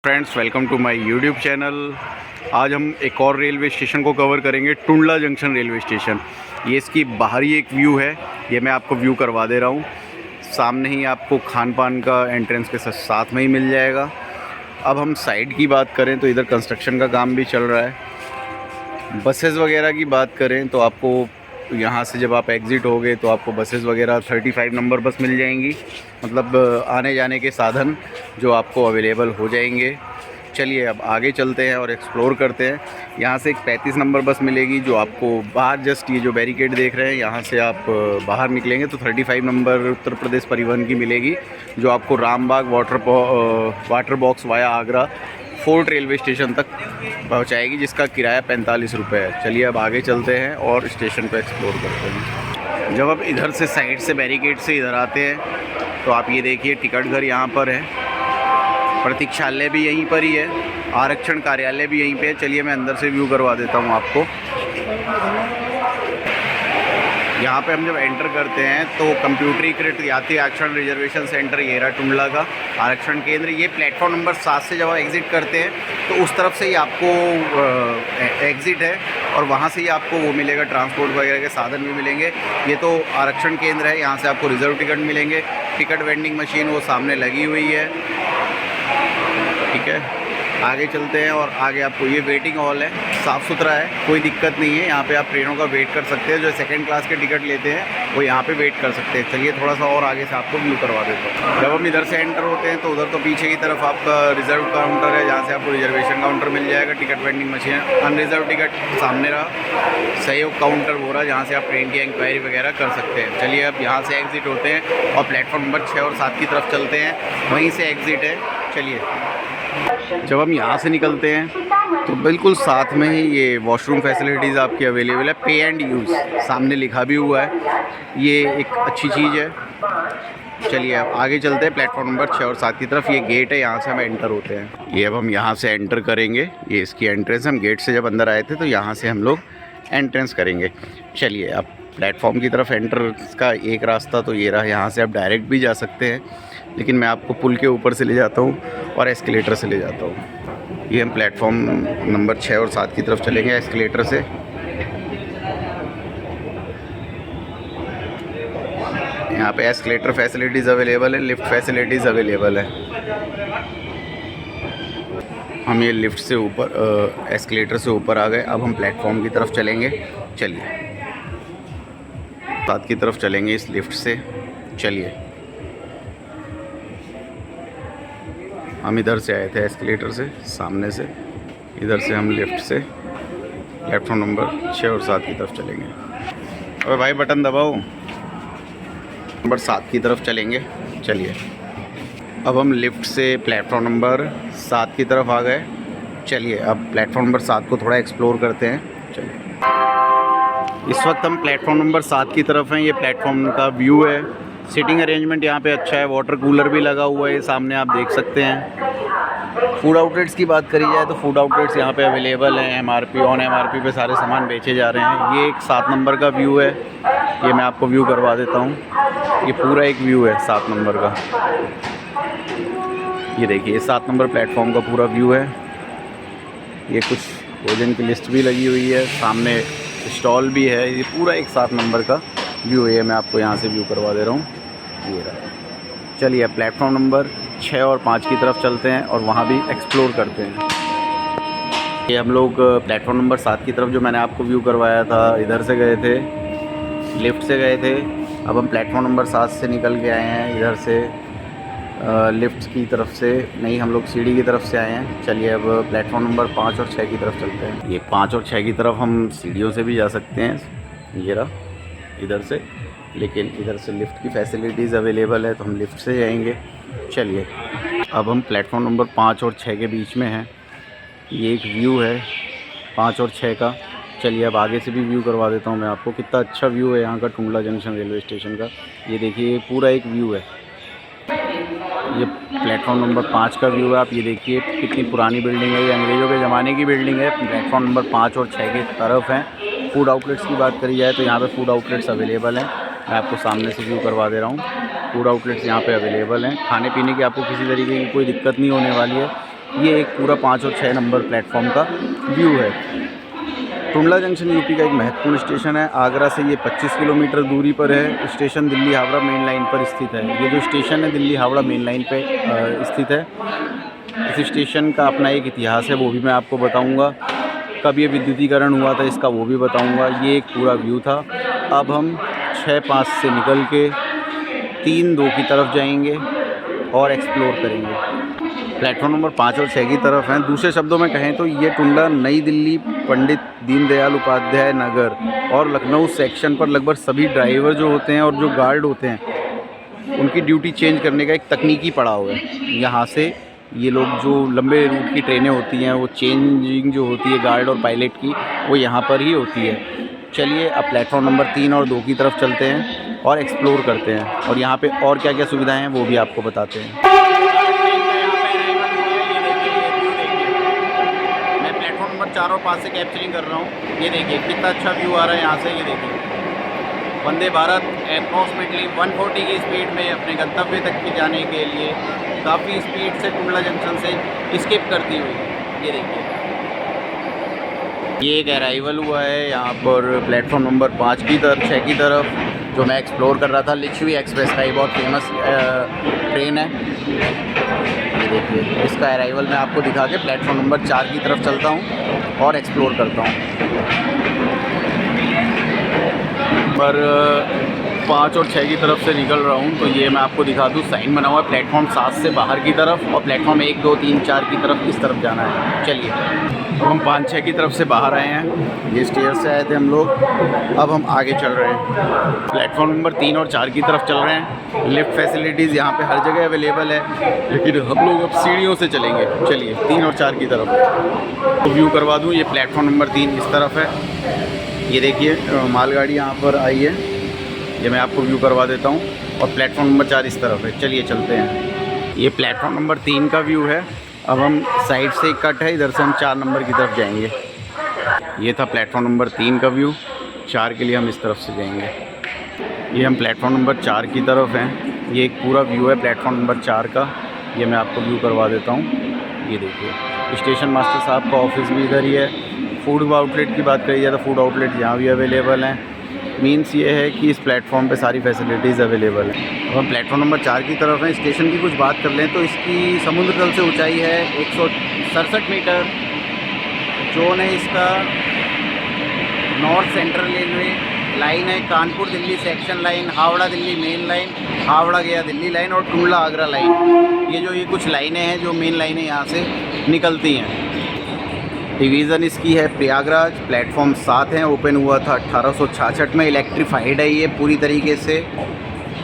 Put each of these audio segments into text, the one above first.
Friends, welcome to my YouTube channel. आज हम एक और रेलवे स्टेशन को कवर करेंगे, टुंडला जंक्शन रेलवे स्टेशन। ये इसकी बाहरी एक व्यू है, ये मैं आपको व्यू करवा दे रहा हूँ। सामने ही आपको खान पान का एंट्रेंस के साथ में ही मिल जाएगा। अब हम साइड की बात करें तो इधर कंस्ट्रक्शन का काम भी चल रहा है। बसेस वगैरह की बात करें तो आपको यहाँ से जब आप एग्ज़िट होगे तो आपको बसेस वगैरह 35 नंबर बस मिल जाएंगी, मतलब आने जाने के साधन जो आपको अवेलेबल हो जाएंगे। चलिए अब आगे चलते हैं और एक्सप्लोर करते हैं। यहाँ से एक 35 नंबर बस मिलेगी जो आपको बाहर, जस्ट ये जो बैरिकेड देख रहे हैं यहाँ से आप बाहर निकलेंगे तो 35 नंबर उत्तर प्रदेश परिवहन की मिलेगी, जो आपको Rambagh water box via Agra fort railway station तक पहुंचाएगी, जिसका किराया 45 रुपये है। चलिए अब आगे चलते हैं और स्टेशन पर एक्सप्लोर करते हैं। जब आप इधर से साइड से बैरिकेड से इधर आते हैं तो आप ये देखिए टिकट घर यहाँ पर है, प्रतीक्षालय भी यहीं पर ही है, आरक्षण कार्यालय भी यहीं पे है। चलिए मैं अंदर से व्यू करवा देता हूँ आपको। यहाँ पे हम जब एंटर करते हैं तो कंप्यूटरीकृत यात्री आरक्षण रिजर्वेशन सेंटर ये रहा टुंडला का आरक्षण केंद्र। ये प्लेटफॉर्म नंबर 7 से जब आप एग्ज़िट करते हैं तो उस तरफ से ही आपको एग्ज़िट है और वहाँ से ही आपको वो मिलेगा, ट्रांसपोर्ट वगैरह के साधन भी मिलेंगे। ये तो आरक्षण केंद्र है, यहाँ से आपको रिज़र्व टिकट मिलेंगे। टिकट वेंडिंग मशीन वो सामने लगी हुई है, ठीक है। आगे चलते हैं और आगे आपको ये वेटिंग हॉल है, साफ़ सुथरा है, कोई दिक्कत नहीं है। यहाँ पे आप ट्रेनों का वेट कर सकते हैं, जो सेकंड क्लास के टिकट लेते हैं वो यहाँ पे वेट कर सकते हैं। चलिए थोड़ा सा और आगे से आपको व्यू करवा देता हूँ। जब हम इधर से एंटर होते हैं तो उधर तो पीछे की तरफ आपका रिजर्व काउंटर है, जहाँ से आपको रिजर्वेशन काउंटर मिल जाएगा, ticket vending machine, unreserve ticket सामने रहा, सहयोग काउंटर वो रहा, जहाँ से आप ट्रेन की इंक्वायरी वगैरह कर सकते हैं। चलिए अब यहाँ से एग्ज़िट होते हैं और प्लेटफॉर्म नंबर 6 और 7 की तरफ चलते हैं, वहीं से एग्ज़िट है। चलिए जब हम यहाँ से निकलते हैं तो बिल्कुल साथ में ही ये वॉशरूम फैसिलिटीज़ आपकी अवेलेबल है, पे एंड यूज़ सामने लिखा भी हुआ है, ये एक अच्छी चीज़ है। चलिए अब आगे चलते हैं प्लेटफॉर्म नंबर 6 और 7 की तरफ। ये गेट है, यहाँ से हम एंटर होते हैं। ये अब हम यहाँ से एंटर करेंगे, ये इसकी एंट्रेंस। हम गेट से जब अंदर आए थे तो यहाँ से हम लोग एंट्रेंस करेंगे। चलिए अब प्लेटफॉर्म की तरफ एंट्रेंस का एक रास्ता तो ये रहा, यहाँ से आप डायरेक्ट भी जा सकते हैं, लेकिन मैं आपको पुल के ऊपर से ले जाता हूँ और एस्केलेटर से ले जाता हूँ। ये हम प्लेटफॉर्म नंबर 6 और 7 की तरफ चलेंगे एस्केलेटर से। यहाँ पे एस्केलेटर फैसिलिटीज़ अवेलेबल है, लिफ्ट फैसिलिटीज़ अवेलेबल है। हम ये लिफ्ट से ऊपर, एस्केलेटर से ऊपर आ गए। अब हम प्लेटफॉर्म की तरफ चलेंगे। चलिए 7 की तरफ चलेंगे इस लिफ्ट से। चलिए हम इधर से आए थे एस्केलेटर से, सामने से, इधर से हम लिफ्ट से प्लेटफॉर्म नंबर 6 और 7 की तरफ चलेंगे। अरे भाई बटन दबाओ, नंबर 7 की तरफ चलेंगे। चलिए अब हम लिफ्ट से प्लेटफॉर्म नंबर 7 की तरफ आ गए। चलिए अब प्लेटफॉर्म नंबर 7 को थोड़ा एक्सप्लोर करते हैं। चलिए इस वक्त हम प्लेटफॉर्म नंबर 7 की तरफ हैं। ये प्लेटफॉर्म का व्यू है, सीटिंग अरेंजमेंट यहाँ पे अच्छा है, वाटर कूलर भी लगा हुआ है, सामने आप देख सकते हैं। फूड आउटलेट्स की बात करी जाए तो फूड आउटलेट्स यहाँ पे अवेलेबल हैं, एमआरपी ऑन एमआरपी पे सारे सामान बेचे जा रहे हैं। ये एक 7 नंबर का व्यू है, ये मैं आपको व्यू करवा देता हूँ। ये पूरा एक व्यू है 7 नंबर का, ये देखिए 7 नंबर प्लेटफॉर्म का पूरा व्यू है। ये कुछ भोजन की लिस्ट भी लगी हुई है, सामने स्टॉल भी है। ये पूरा एक 7 नंबर का व्यू है, मैं आपको यहाँ से व्यू करवा दे रहा हूँ, ये रहा। चलिए प्लेटफॉर्म नंबर 6 और 5 की तरफ चलते हैं और वहाँ भी एक्सप्लोर करते हैं। ये हम लोग प्लेटफॉर्म नंबर 7 की तरफ जो मैंने आपको व्यू करवाया था, इधर से गए थे, लिफ्ट से गए थे। अब हम प्लेटफॉर्म नंबर 7 से निकल के आए हैं, इधर से लिफ्ट की तरफ से नहीं, हम लोग सीढ़ी की तरफ से आए हैं। चलिए अब प्लेटफॉर्म नंबर 5 और 6 की तरफ चलते हैं। ये 5 और 6 की तरफ हम सीढ़ियों से भी जा सकते हैं, ये रहा इधर से, लेकिन इधर से लिफ्ट की फैसिलिटीज़ अवेलेबल है तो हम लिफ्ट से जाएंगे। चलिए अब हम प्लेटफॉर्म नंबर 5 और 6 के बीच में हैं। ये एक व्यू है 5 और 6 का। चलिए अब आगे से भी व्यू करवा देता हूँ मैं आपको, कितना अच्छा व्यू है यहाँ का टुंडला जंक्शन रेलवे स्टेशन का। ये देखिए पूरा एक व्यू है, ये प्लेटफॉर्म नंबर 5 का व्यू है। आप ये देखिए कितनी पुरानी बिल्डिंग है, ये अंग्रेज़ों के ज़माने की बिल्डिंग है। प्लेटफॉर्म नंबर 5 और 6 की तरफ हैं। फूड आउटलेट्स की बात करी जाए तो यहाँ पे फूड आउटलेट्स अवेलेबल हैं, मैं आपको सामने से व्यू करवा दे रहा हूँ। फूड आउटलेट्स यहाँ पे अवेलेबल हैं, खाने पीने की आपको किसी तरीके की कोई दिक्कत नहीं होने वाली है। ये एक पूरा 5 और 6 नंबर प्लेटफॉर्म का व्यू है। टुंडला जंक्शन यूपी का एक महत्वपूर्ण स्टेशन है। आगरा से ये 25 किलोमीटर दूरी पर है। Station Delhi Howrah main line पर स्थित है। ये जो स्टेशन है दिल्ली हावड़ा मेन लाइन पे स्थित है। इस स्टेशन का अपना एक इतिहास है, वो भी मैं आपको बताऊंगा। कब ये विद्युतीकरण हुआ था इसका वो भी बताऊंगा। ये एक पूरा व्यू था। अब हम 6-5 से निकल के 3-2 की तरफ जाएंगे और एक्सप्लोर करेंगे। प्लेटफॉर्म नंबर 5 और 6 की तरफ हैं। दूसरे शब्दों में कहें तो ये टुंडला नई दिल्ली पंडित दीनदयाल उपाध्याय नगर और लखनऊ सेक्शन पर लगभग सभी ड्राइवर जो होते हैं और जो गार्ड होते हैं उनकी ड्यूटी चेंज करने का एक तकनीकी पड़ाव है। यहाँ से ये लोग जो लंबे रूट की ट्रेनें होती हैं वो चेंजिंग जो होती है गार्ड और पायलट की वो यहाँ पर ही होती है। चलिए अब प्लेटफॉर्म नंबर 3 और 2 की तरफ चलते हैं और एक्सप्लोर करते हैं और यहाँ पे और क्या क्या सुविधाएं हैं वो भी आपको बताते हैं। मैं प्लेटफॉर्म नंबर 4 और 5 से कैप्चरिंग कर रहा हूँ। ये देखिए कितना अच्छा व्यू आ रहा है यहाँ से। ये देखिए वंदे भारत अप्रॉक्सीमेटली 140 की स्पीड में अपने गंतव्य तक के जाने के लिए काफ़ी स्पीड से टुंडला जंक्शन से स्किप करती हुई। ये देखिए ये एक अराइवल हुआ है यहाँ पर प्लेटफॉर्म नंबर 5 की तरफ 6 की तरफ जो मैं एक्सप्लोर कर रहा था। लिच्छवी एक्सप्रेस का ये बहुत फेमस ट्रेन है। ये देखिए इसका अराइवल मैं आपको दिखा के प्लेटफॉर्म नंबर 4 की तरफ चलता हूँ और एक्सप्लोर करता हूँ। पर 5 और 6 की तरफ से निकल रहा हूँ तो ये मैं आपको दिखा दूँ साइन बना हुआ है प्लेटफॉर्म 7 से बाहर की तरफ और प्लेटफॉर्म 1, 2, 3, 4 की तरफ इस तरफ जाना है। चलिए अब हम 5-6 की तरफ से बाहर आए हैं। ये स्टेयर से आए थे हम लोग। अब हम आगे चल रहे हैं। प्लेटफॉर्म नंबर 3 और 4 की तरफ चल रहे हैं। लिफ्ट फैसिलिटीज़ यहाँ पे हर जगह अवेलेबल है लेकिन हम लोग अब सीढ़ियों से चलेंगे। चलिए 3 और 4 की तरफ तो व्यू करवा दूँ। ये प्लेटफॉर्म नंबर 3 इस तरफ है। ये देखिए मालगाड़ी यहाँ पर आई है। ये मैं आपको व्यू करवा देता हूँ और प्लेटफॉर्म नंबर 4 इस तरफ है। चलिए चलते हैं। ये प्लेटफॉर्म नंबर 3 का व्यू है। अब हम साइड से एक कट है, इधर से हम 4 नंबर की तरफ जाएंगे। ये था प्लेटफॉर्म नंबर 3 का व्यू। 4 के लिए हम इस तरफ से जाएंगे। ये हम प्लेटफॉर्म नंबर 4 की तरफ हैं। ये एक पूरा व्यू है प्लेटफॉर्म नंबर 4 का। ये मैं आपको व्यू करवा देता हूँ। ये देखिए स्टेशन मास्टर साहब का ऑफिस भी इधर ही है। फूड आउटलेट की बात करी जाए तो फूड आउटलेट यहाँ भी अवेलेबल हैं। मीन्स ये है कि इस प्लेटफॉर्म पे सारी फैसिलिटीज़ अवेलेबल हैं। अब हम प्लेटफॉर्म नंबर 4 की तरफ हैं। स्टेशन की कुछ बात कर लें तो इसकी समुद्र तल से ऊंचाई है 167 मीटर। जोन है इसका नॉर्थ सेंट्रल रेलवे लाइन है, Kanpur Delhi section line, Howrah Delhi main line, Howrah गया दिल्ली लाइन और टुंडला आगरा लाइन। ये कुछ लाइनें हैं जो मेन लाइनें यहाँ से निकलती हैं। डिवीज़न इसकी है प्रयागराज। प्लेटफॉर्म 7 है। ओपन हुआ था 1866 में। इलेक्ट्रीफाइड है ये पूरी तरीके से।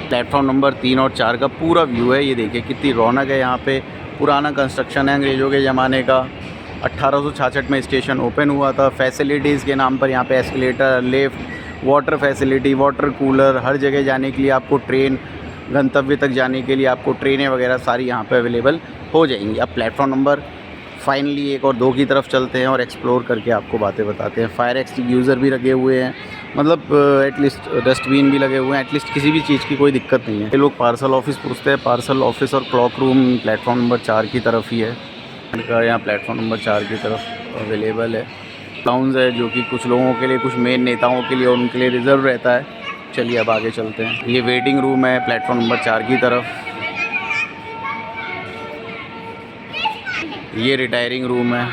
प्लेटफॉर्म नंबर 3 और 4 का पूरा व्यू है। ये देखिए कितनी रौनक है यहाँ पे। पुराना कंस्ट्रक्शन है अंग्रेज़ों के ज़माने का। 1866 में स्टेशन ओपन हुआ था। फैसिलिटीज़ के नाम पर यहाँ पे escalator, lift, water facility, water cooler, हर जगह जाने के लिए आपको ट्रेन, गंतव्य तक जाने के लिए आपको ट्रेनें वगैरह सारी यहाँ पे अवेलेबल हो जाएंगी। अब प्लेटफॉर्म नंबर फाइनली 1 और 2 की तरफ चलते हैं और एक्सप्लोर करके आपको बातें बताते हैं। फायर एक्सटिंग्यूज़र भी लगे हुए हैं, मतलब एटलीस्ट डस्टबिन भी लगे हुए हैं। एटलीस्ट किसी भी चीज़ की कोई दिक्कत नहीं है। ये लोग पार्सल ऑफिस पूछते हैं। पार्सल ऑफिस और क्लॉक रूम प्लेटफॉर्म नंबर 4 की तरफ ही है। यहाँ प्लेटफॉर्म नंबर 4 की तरफ अवेलेबल है। लाउंज है जो कि कुछ लोगों के लिए, कुछ मेन नेताओं के लिए और उनके लिए रिज़र्व रहता है। चलिए अब आगे चलते हैं। ये वेटिंग रूम है प्लेटफॉर्म नंबर 4 की तरफ। ये रिटायरिंग रूम है,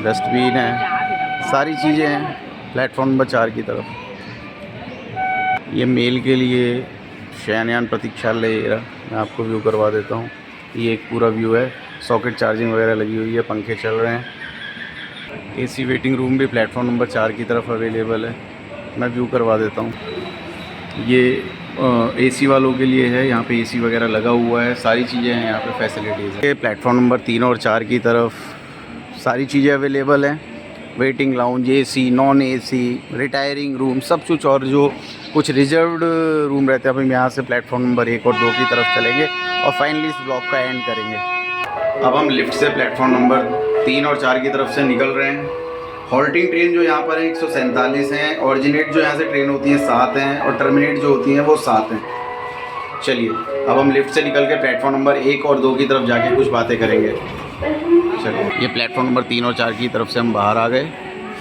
डस्टबिन है, सारी चीज़ें हैं प्लेटफॉर्म नंबर 4 की तरफ। ये मेल के लिए शयनयान प्रतीक्षालय मैं आपको व्यू करवा देता हूँ। ये एक पूरा व्यू है। सॉकेट चार्जिंग वगैरह लगी हुई है, पंखे चल रहे हैं। एसी वेटिंग रूम भी प्लेटफॉर्म नंबर 4 की तरफ अवेलेबल है। मैं व्यू करवा देता हूँ। ये एसी वालों के लिए है। यहाँ पे एसी वगैरह लगा हुआ है, सारी चीज़ें हैं यहाँ पे, फैसिलिटीज़ है। प्लेटफॉर्म नंबर 3 और 4 की तरफ सारी चीज़ें अवेलेबल हैं। Waiting lounge, AC, non AC, retiring room, सब कुछ। और जो कुछ रिजर्व्ड रूम रहते हैं, अब हम यहाँ से प्लेटफॉर्म नंबर 1 और 2 की तरफ चलेंगे और फाइनली इस ब्लॉग का एंड करेंगे। अब हम लिफ्ट से प्लेटफॉर्म नंबर 3 और 4 की तरफ से निकल रहे हैं। हॉल्टिंग ट्रेन जो यहाँ पर है 147 हैं। ऑरिजिनेट जो यहाँ से ट्रेन होती है 7 हैं और टर्मिनेट जो होती हैं वो 7 हैं। चलिए अब हम लिफ्ट से निकल के प्लेटफॉर्म नंबर 1 और 2 की तरफ जाके कुछ बातें करेंगे। चलिए, ये प्लेटफॉर्म नंबर 3 और 4 की तरफ से हम बाहर आ गए।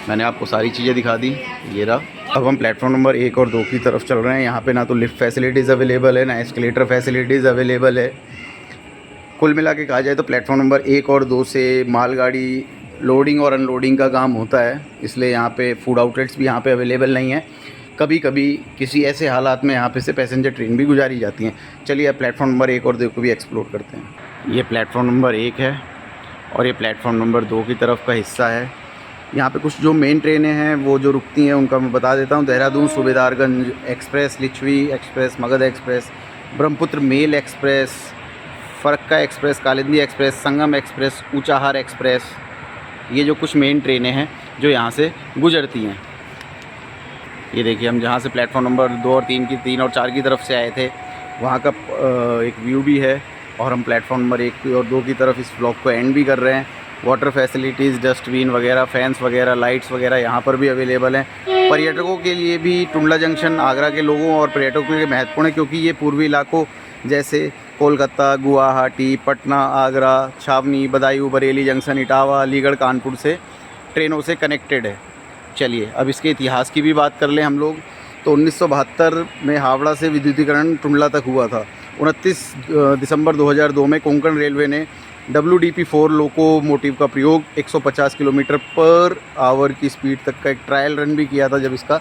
मैंने आपको सारी चीज़ें दिखा दी, ये रहा। अब हम प्लेटफॉर्म नंबर 1 और 2 की तरफ चल रहे हैं। यहाँ पे ना तो लिफ्ट फैसिलिटीज़ अवेलेबल है, ना एस्केलेटर फैसिलिटीज़ अवेलेबल है। कुल मिला के कहा जाए तो प्लेटफॉर्म नंबर 1 और 2 से मालगाड़ी लोडिंग और अनलोडिंग का काम होता है, इसलिए यहाँ पे फूड आउटलेट्स भी यहाँ पे अवेलेबल नहीं है। कभी कभी किसी ऐसे हालात में यहाँ पे से पैसेंजर ट्रेन भी गुजारी जाती हैं। चलिए अब प्लेटफॉर्म नंबर 1 और 2 को भी एक्सप्लोर करते हैं। ये प्लेटफॉर्म नंबर 1 है और ये प्लेटफॉर्म नंबर 2 की तरफ का हिस्सा है। यहाँ पे कुछ जो मेन ट्रेनें हैं वो जो रुकती हैं उनका मैं बता देता हूँ। Dehradun Subedarganj express, Lichchhavi express, Magadh express, Brahmaputra mail express, Farakka express, Kalindi express, Sangam express, Unchahar express, ये जो कुछ मेन ट्रेनें हैं जो यहाँ से गुजरती हैं। ये देखिए, हम जहाँ से प्लेटफॉर्म नंबर 2 और 3 और 4 की तरफ से आए थे वहाँ का एक व्यू भी है, और हम प्लेटफॉर्म नंबर 1 और 2 की तरफ इस ब्लॉग को एंड भी कर रहे हैं। वाटर फैसिलिटीज़, डस्टबिन वगैरह, फैंस वगैरह, लाइट्स वगैरह यहाँ पर भी अवेलेबल हैं। पर्यटकों के लिए भी टुंडला जंक्शन आगरा के लोगों और पर्यटकों के लिए महत्वपूर्ण है, क्योंकि ये पूर्वी इलाकों जैसे कोलकाता, गुवाहाटी, पटना, आगरा, छावनी, बदायूं, बरेली जंक्शन, इटावा, अलीगढ़, कानपुर से ट्रेनों से कनेक्टेड है। चलिए अब इसके इतिहास की भी बात कर लें हम लोग। तो 1972 में हावड़ा से विद्युतीकरण टुंडला तक हुआ था। 29 दिसंबर 2002 में कोंकण रेलवे ने WDP-4 लोकोमोटिव का प्रयोग 150 किलोमीटर पर आवर की स्पीड तक का एक ट्रायल रन भी किया था, जब इसका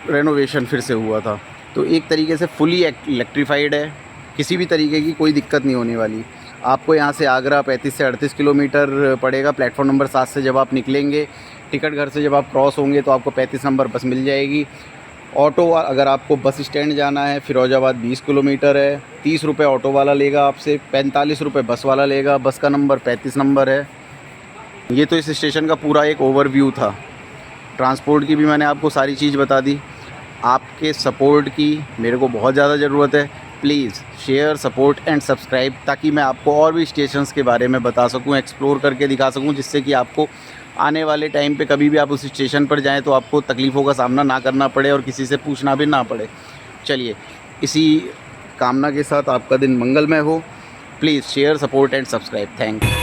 रेनोवेशन फिर से हुआ था। तो एक तरीके से फुली इलेक्ट्रीफाइड है, किसी भी तरीके की कोई दिक्कत नहीं होने वाली। आपको यहाँ से आगरा 35 से 38 किलोमीटर पड़ेगा। प्लेटफॉर्म नंबर 7 से जब आप निकलेंगे, टिकट घर से जब आप क्रॉस होंगे तो आपको 35 नंबर बस मिल जाएगी। ऑटो अगर आपको बस स्टैंड जाना है, फिरोजाबाद 20 किलोमीटर है, 30 रुपये ऑटो वाला लेगा आपसे, 45 रुपये बस वाला लेगा। बस का नंबर 35 नंबर है। ये तो इस स्टेशन का पूरा एक ओवरव्यू था। ट्रांसपोर्ट की भी मैंने आपको सारी चीज़ बता दी। आपके सपोर्ट की मेरे को बहुत ज़्यादा ज़रूरत है। Please share, support and subscribe, ताकि मैं आपको और भी स्टेशंस के बारे में बता सकूं, एक्सप्लोर करके दिखा सकूं, जिससे कि आपको आने वाले टाइम पे कभी भी आप उस स्टेशन पर जाएं तो आपको तकलीफ़ों का सामना ना करना पड़े और किसी से पूछना भी ना पड़े। चलिए, इसी कामना के साथ आपका दिन मंगलमय हो। Please share, support and subscribe. Thank you.